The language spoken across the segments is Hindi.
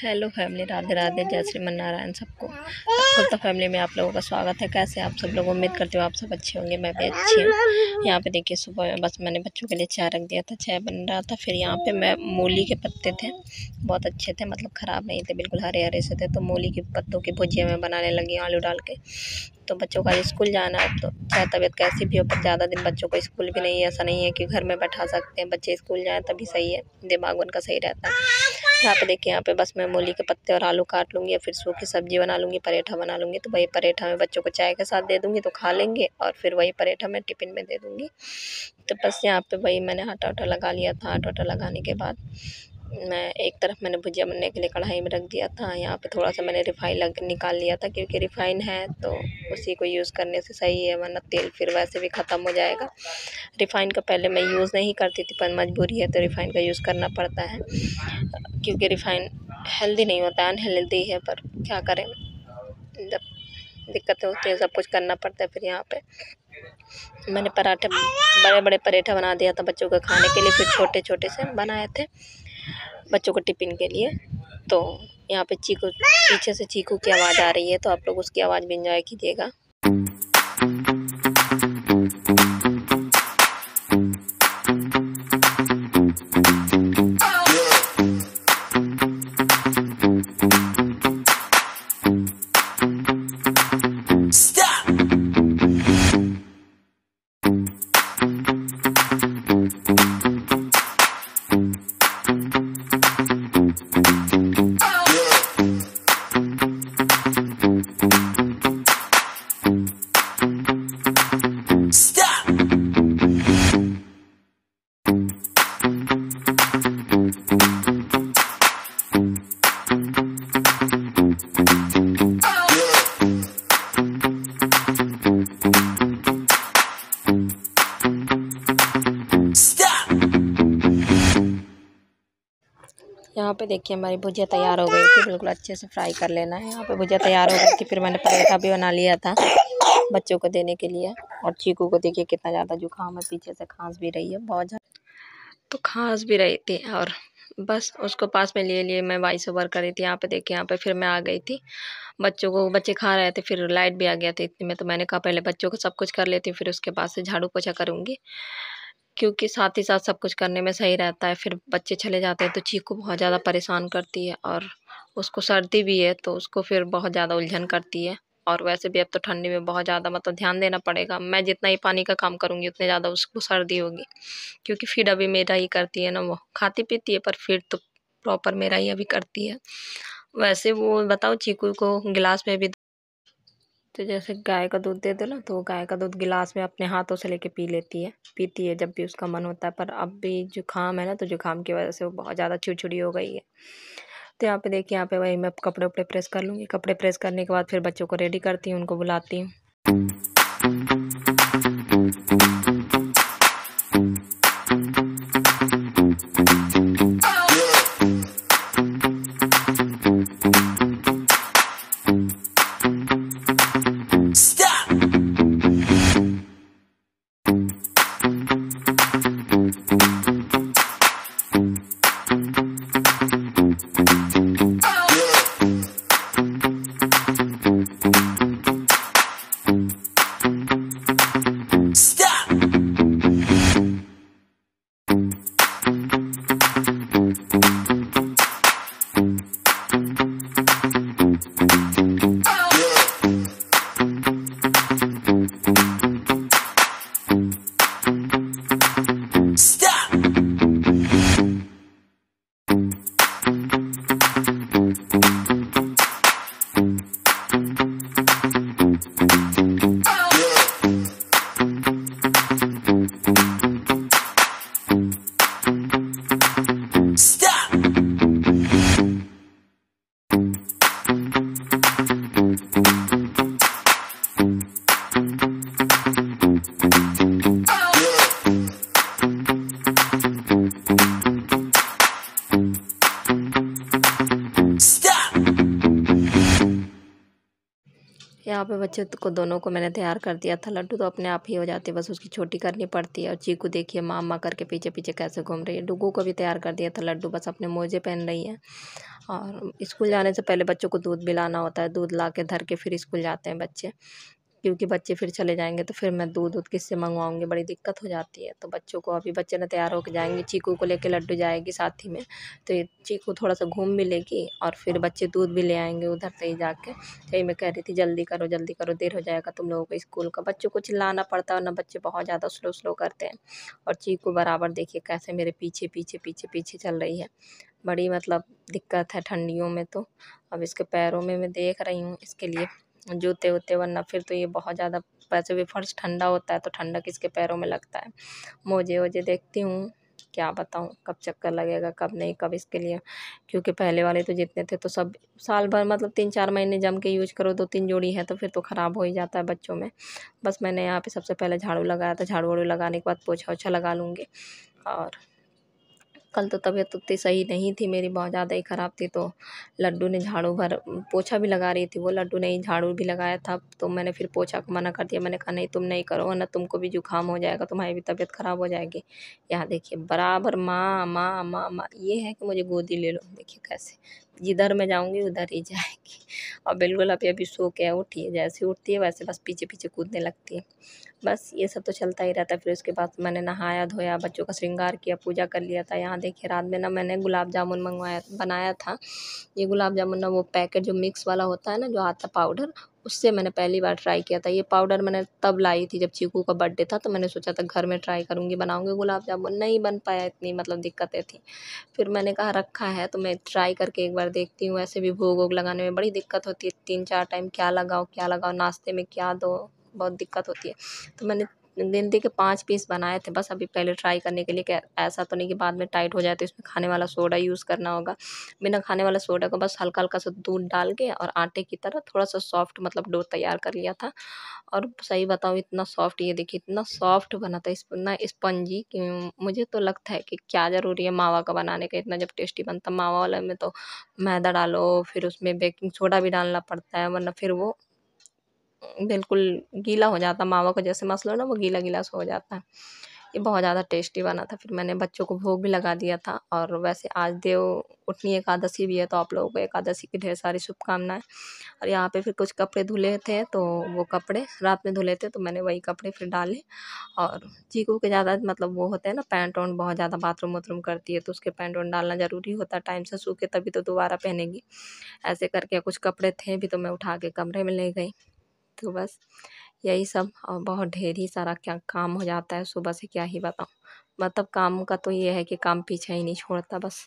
हेलो फैमिली, राधे राधे, जय श्रीमन नारायण। सबको गुप्ता फैमिली में आप लोगों का स्वागत है। कैसे आप सब लोग? उम्मीद करती हूँ आप सब अच्छे होंगे। मैं भी अच्छी हूँ। यहाँ पे देखिए, सुबह में बस मैंने बच्चों के लिए चाय रख दिया था, चाय बन रहा था। फिर यहाँ पे मैं मूली के पत्ते थे, बहुत अच्छे थे, मतलब ख़राब नहीं थे, बिल्कुल हरे हरे से थे। तो मूली के पत्तों की भुजिया मैं बनाने लगी आलू डाल के। तो बच्चों का स्कूल जाना है, तो चाहे तबीयत कैसी भी हो, पर ज़्यादा दिन बच्चों को स्कूल भी नहीं है। ऐसा नहीं है कि घर में बैठा सकते हैं, बच्चे स्कूल जाएँ तभी सही है, दिमाग उनका सही रहता है। यहाँ पे देखिए, यहाँ पे बस मैं मूली के पत्ते और आलू काट लूँगी या फिर सूखी सब्जी बना लूँगी, पराठा बना लूँगी। तो वही पराठा मैं बच्चों को चाय के साथ दे दूँगी तो खा लेंगे, और फिर वही पराठा मैं टिफ़िन में दे दूँगी। तो बस यहाँ पे वही मैंने आटा वाटा लगा लिया था। आटा वाटा लगाने के बाद मैं एक तरफ मैंने भुजिया बनने के लिए कढ़ाई में रख दिया था। यहाँ पे थोड़ा सा मैंने रिफ़ाइन निकाल लिया था, क्योंकि रिफ़ाइन है तो उसी को यूज़ करने से सही है, वरना तेल फिर वैसे भी ख़त्म हो जाएगा। रिफ़ाइन का पहले मैं यूज़ नहीं करती थी, पर मजबूरी है तो रिफ़ाइन का यूज़ करना पड़ता है, क्योंकि रिफ़ाइन हेल्दी नहीं होता, अनहेल्दी है, पर क्या करें, जब दिक्कतें होती हैं सब कुछ करना पड़ता है। फिर यहाँ पे मैंने पराठे, बड़े बड़े पराठा बना दिया था बच्चों को खाने के लिए, फिर छोटे छोटे से बनाए थे बच्चों को टिफ़िन के लिए। तो यहाँ पे चीकू, पीछे से चीकू की आवाज़ आ रही है, तो आप लोग उसकी आवाज़ भी एंजॉय कीजिएगा। यहाँ पे देखिए, हमारी भुजिया तैयार हो गई थी, बिल्कुल अच्छे से फ्राई कर लेना है। यहाँ पे भुजिया तैयार हो गई थी, फिर मैंने पराठा भी बना लिया था बच्चों को देने के लिए। और चीकू को देखिए कितना ज़्यादा जुकाम है, पीछे से खांस भी रही है बहुत ज़्यादा, तो खांस भी रही थी, और बस उसको पास में लिए लिए मैं वॉइस ओवर कर रही थी। यहाँ पे देखिए, यहाँ पे फिर मैं आ गई थी बच्चों को, बच्चे खा रहे थे, फिर लाइट भी आ गया था इतने में। तो मैंने कहा पहले बच्चों को सब कुछ कर लेती हूँ, फिर उसके बाद से झाड़ू पोछा करूँगी, क्योंकि साथ ही साथ सब कुछ करने में सही रहता है। फिर बच्चे चले जाते हैं तो चीकू बहुत ज़्यादा परेशान करती है, और उसको सर्दी भी है तो उसको फिर बहुत ज़्यादा उलझन करती है। और वैसे भी अब तो ठंडी में बहुत ज़्यादा मतलब ध्यान देना पड़ेगा। मैं जितना ही पानी का काम करूँगी उतने ज़्यादा उसको सर्दी होगी, क्योंकि फीड अभी मेरा ही करती है ना, वो खाती पीती है पर फीड तो प्रॉपर मेरा ही अभी करती है। वैसे वो बताओ, चीकू को गिलास में भी, तो जैसे गाय का दूध दे दो ना, तो गाय का दूध गिलास में अपने हाथों से लेके पीती है जब भी उसका मन होता है। पर अब भी जुकाम है ना, तो जुकाम की वजह से वो बहुत ज़्यादा चिड़चिड़ी हो गई है। तो यहाँ पे देखिए, यहाँ पे वही मैं कपड़े उपड़े प्रेस कर लूँगी। कपड़े प्रेस करने के बाद फिर बच्चों को रेडी करती हूँ, उनको बुलाती हूँ। Stop! यहाँ पे बच्चे को दोनों को मैंने तैयार कर दिया था। लड्डू तो अपने आप ही हो जाती है, बस उसकी छोटी करनी पड़ती है। और चीकू देखिए मामा करके पीछे पीछे कैसे घूम रही है। डुगू को भी तैयार कर दिया था, लड्डू बस अपने मोजे पहन रही है। और स्कूल जाने से पहले बच्चों को दूध पिलाना होता है, दूध ला के धर के फिर स्कूल जाते हैं बच्चे, क्योंकि बच्चे फिर चले जाएंगे तो फिर मैं दूध किससे मंगवाऊंगी, बड़ी दिक्कत हो जाती है। तो बच्चों को अभी बच्चे ने तैयार होकर जाएंगे, चीकू को लेके लड्डू जाएगी साथ ही में, तो ये चीकू थोड़ा सा घूम भी लेगी और फिर बच्चे दूध भी ले आएंगे उधर से ही जाके। यही मैं कह रही थी जल्दी करो, देर हो जाएगा तुम लोगों को स्कूल का। बच्चों को चिल्लाना पड़ता है, वरना बच्चे बहुत ज़्यादा स्लो स्लो करते हैं। और चीकू बराबर देखिए कैसे मेरे पीछे पीछे पीछे पीछे चल रही है। बड़ी मतलब दिक्कत है ठंडियों में। तो अब इसके पैरों में मैं देख रही हूँ इसके लिए जूते वूते, वरना फिर तो ये बहुत ज़्यादा, वैसे भी फर्श ठंडा होता है तो ठंडक इसके पैरों में लगता है। मोजे वोजे देखती हूँ, क्या बताऊँ कब चक्कर लगेगा कब नहीं, कब इसके लिए, क्योंकि पहले वाले तो जितने थे तो सब साल भर मतलब 3-4 महीने जम के यूज करो, 2-3 जोड़ी है तो फिर तो ख़राब हो ही जाता है बच्चों में। बस मैंने यहाँ पे सबसे पहले झाड़ू लगाया था, झाड़ू वाड़ू लगाने के बाद पोछा ओछा लगा लूँगी। और कल तो तबीयत उतनी सही नहीं थी मेरी, बहुत ज़्यादा ही ख़राब थी, तो लड्डू ने झाड़ू भर पोछा भी लगा रही थी वो, लड्डू ने ही झाड़ू भी लगाया था। तो मैंने फिर पोछा को मना कर दिया, मैंने कहा नहीं तुम नहीं करो, वरना तुमको भी जुकाम हो जाएगा, तुम्हारी भी तबीयत ख़राब हो जाएगी। यहाँ देखिए बराबर माँ माँ माँ माँ, ये है कि मुझे गोदी ले लो, देखिए कैसे जिधर मैं जाऊँगी उधर ही जाएगी। और बिल्कुल अभी अभी सो के उठी है, जैसे उठती है वैसे बस पीछे पीछे कूदने लगती है। बस ये सब तो चलता ही रहता है। फिर उसके बाद मैंने नहाया धोया, बच्चों का श्रृंगार किया, पूजा कर लिया था। यहाँ देखिए रात में ना मैंने गुलाब जामुन बनाया था। ये गुलाब जामुन ना वो पैकेट जो मिक्स वाला होता है ना, जो आता पाउडर, उससे मैंने पहली बार ट्राई किया था। ये पाउडर मैंने तब लाई थी जब चीकू का बर्थडे था, तो मैंने सोचा था घर में ट्राई करूँगी, बनाऊँगी गुलाब जामुन, नहीं बन पाया, इतनी मतलब दिक्कतें थी। फिर मैंने कहा रखा है तो मैं ट्राई करके एक बार देखती हूँ। ऐसे भी भोग वोग लगाने में बड़ी दिक्कत होती है, 3-4 टाइम क्या लगाओ, नाश्ते में क्या दो, बहुत दिक्कत होती है। तो मैंने गेंदे के 5 पीस बनाए थे, बस अभी पहले ट्राई करने के लिए कि ऐसा तो नहीं कि बाद में टाइट हो जाए, तो इसमें खाने वाला सोडा यूज़ करना होगा। बिना खाने वाला सोडा को बस हल्का हल्का सा दूध डाल के और आटे की तरह थोड़ा सा सॉफ्ट मतलब डो तैयार कर लिया था। और सही बताऊँ इतना सॉफ्ट, ये देखिए इतना सॉफ्ट बना था, इतना स्पंजी कि मुझे तो लगता है कि क्या ज़रूरी है मावा का बनाने का, इतना जब टेस्टी बनता। मावा वाले में तो मैदा डालो, फिर उसमें बेकिंग सोडा भी डालना पड़ता है, वरना फिर वो बिल्कुल गीला हो जाता, मावा को जैसे मसलो ना वो गीला गीला सा हो जाता है। ये बहुत ज़्यादा टेस्टी बना था। फिर मैंने बच्चों को भोग भी लगा दिया था। और वैसे आज देव उठनी एकादशी भी है, तो आप लोगों को एकादशी की ढेर सारी शुभकामनाएं। और यहाँ पे फिर कुछ कपड़े धुले थे, तो वो कपड़े रात में धुले थे, तो मैंने वही कपड़े फिर डाले। और चीकू के ज़्यादा मतलब वो होते हैं ना पैंट वैंट, बहुत ज़्यादा बाथरूम वाथरूम करती है, तो उसके पैंट वैंट डालना ज़रूरी होता है, टाइम से सूखे तभी तो दोबारा पहनेगी। ऐसे करके कुछ कपड़े थे भी तो मैं उठा के कमरे में ले गई। तो बस यही सब, और बहुत ढेर ही सारा क्या काम हो जाता है सुबह से, क्या ही बताऊँ। मतलब काम का तो ये है कि काम पीछे ही नहीं छोड़ता बस।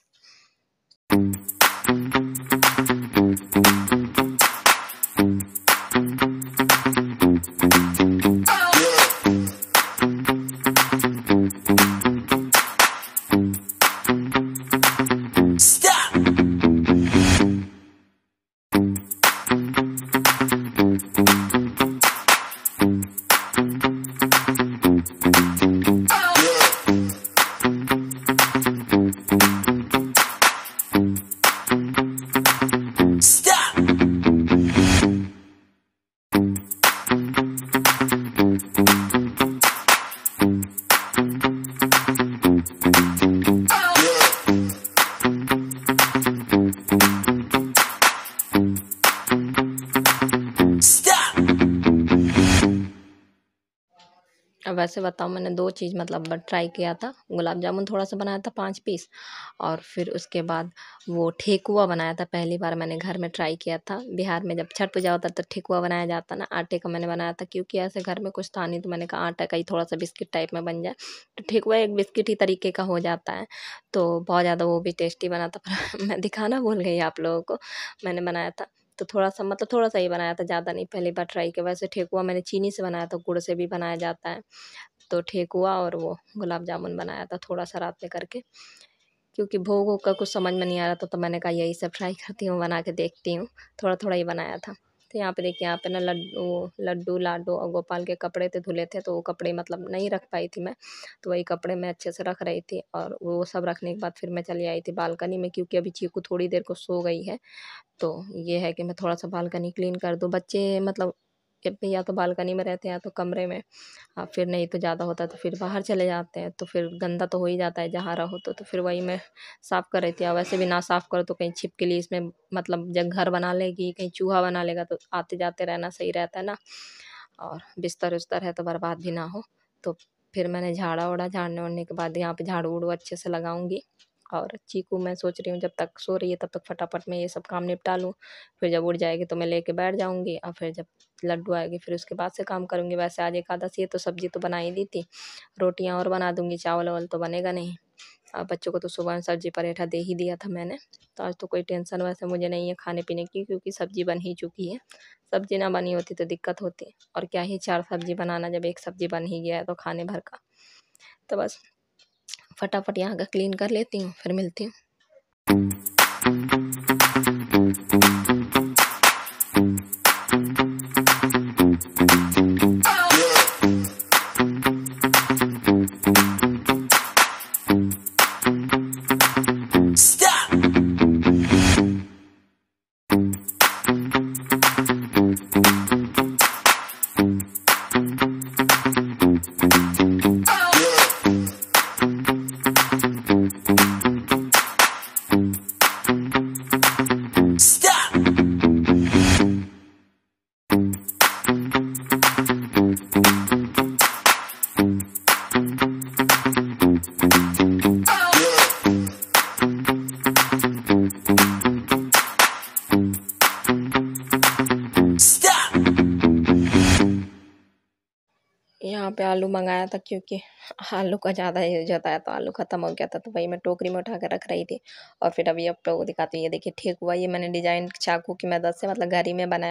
अब वैसे बताऊँ, मैंने 2 चीज़ मतलब ट्राई किया था। गुलाब जामुन थोड़ा सा बनाया था 5 पीस, और फिर उसके बाद वो ठेकुआ बनाया था। पहली बार मैंने घर में ट्राई किया था। बिहार में जब छठ पूजा होता है तो ठेकुआ बनाया जाता है ना, आटे का मैंने बनाया था, क्योंकि ऐसे घर में कुछ था नहीं, तो मैंने कहा आटा का ही थोड़ा सा बिस्किट टाइप में बन जाए। तो ठेकुआ एक बिस्किट ही तरीके का हो जाता है, तो बहुत ज़्यादा वो भी टेस्टी बना था। पर मैं दिखाना भूल गई आप लोगों को, मैंने बनाया था तो थोड़ा-सा मतलब थोड़ा-सा ही बनाया था, ज़्यादा नहीं, पहली बार ट्राई किया। वैसे ठेकुआ मैंने चीनी से बनाया था, गुड़ से भी बनाया जाता है। तो ठेकुआ और वो गुलाब जामुन बनाया था थोड़ा-सा रात में करके, क्योंकि भोग वोग का कुछ समझ में नहीं आ रहा था, तो मैंने कहा यही सब ट्राई करती हूँ, बना के देखती हूँ। थोड़ा-थोड़ा ही बनाया था। तो यहाँ पे देखिए, यहाँ पे ना लड्डू लाडो और गोपाल के कपड़े थे, धुले थे, तो वो कपड़े मतलब नहीं रख पाई थी मैं, तो वही कपड़े मैं अच्छे से रख रही थी। और वो सब रखने के बाद फिर मैं चली आई थी बालकनी में, क्योंकि अभी चीकू थोड़ी देर को सो गई है। तो ये है कि मैं थोड़ा-सा बालकनी क्लीन कर दूँ। बच्चे मतलब या तो बालकनी में रहते हैं या तो कमरे में, फिर नहीं तो ज़्यादा होता तो फिर बाहर चले जाते हैं, तो फिर गंदा तो हो ही जाता है जहाँ रहो तो फिर वही मैं साफ़ कर रही थी। और वैसे भी ना साफ़ करो तो कहीं छिपकली इसमें मतलब जब घर बना लेगी, कहीं चूहा बना लेगा, तो आते जाते रहना सही रहता है ना, और बिस्तर उस्तर है तो बर्बाद भी ना हो। तो फिर मैंने झाड़ा-वाड़ा, झाड़ने ओड़ने के बाद यहाँ पे झाड़ू-वुड़ू अच्छे से लगाऊँगी। और चीकू मैं सोच रही हूँ जब तक सो रही है तब तक फटाफट मैं ये सब काम निपटा लूँ, फिर जब उठ जाएगी तो मैं लेके बैठ जाऊँगी, और फिर जब लड्डू आएगी फिर उसके बाद से काम करूँगी। वैसे आज एकादशी है तो सब्ज़ी तो बना ही दी थी, रोटियाँ और बना दूँगी, चावल-वावल तो बनेगा नहीं। बच्चों को तो सुबह में सब्ज़ी पराठा दे ही दिया था मैंने, तो आज तो कोई टेंशन वैसे मुझे नहीं है खाने-पीने की, क्योंकि सब्ज़ी बन ही चुकी है। सब्ज़ी ना बनी होती तो दिक्कत होती, और क्या ही 4 सब्ज़ी बनाना, जब एक सब्ज़ी बन ही गया है तो खाने भर का। तो बस फटाफट यहाँ का क्लीन कर लेती हूँ, फिर मिलती हूँ। यहाँ पे आलू मंगाया था, क्योंकि आलू का ज़्यादा यूज होता है, तो आलू ख़त्म हो गया था, तो वही मैं टोकरी में उठा कर रख रही थी। और फिर अभी आप लोगों को दिखाती हूँ, ये देखिए ठीक हुआ, ये मैंने डिज़ाइन चाकू की मदद से मतलब घर ही में बनाया।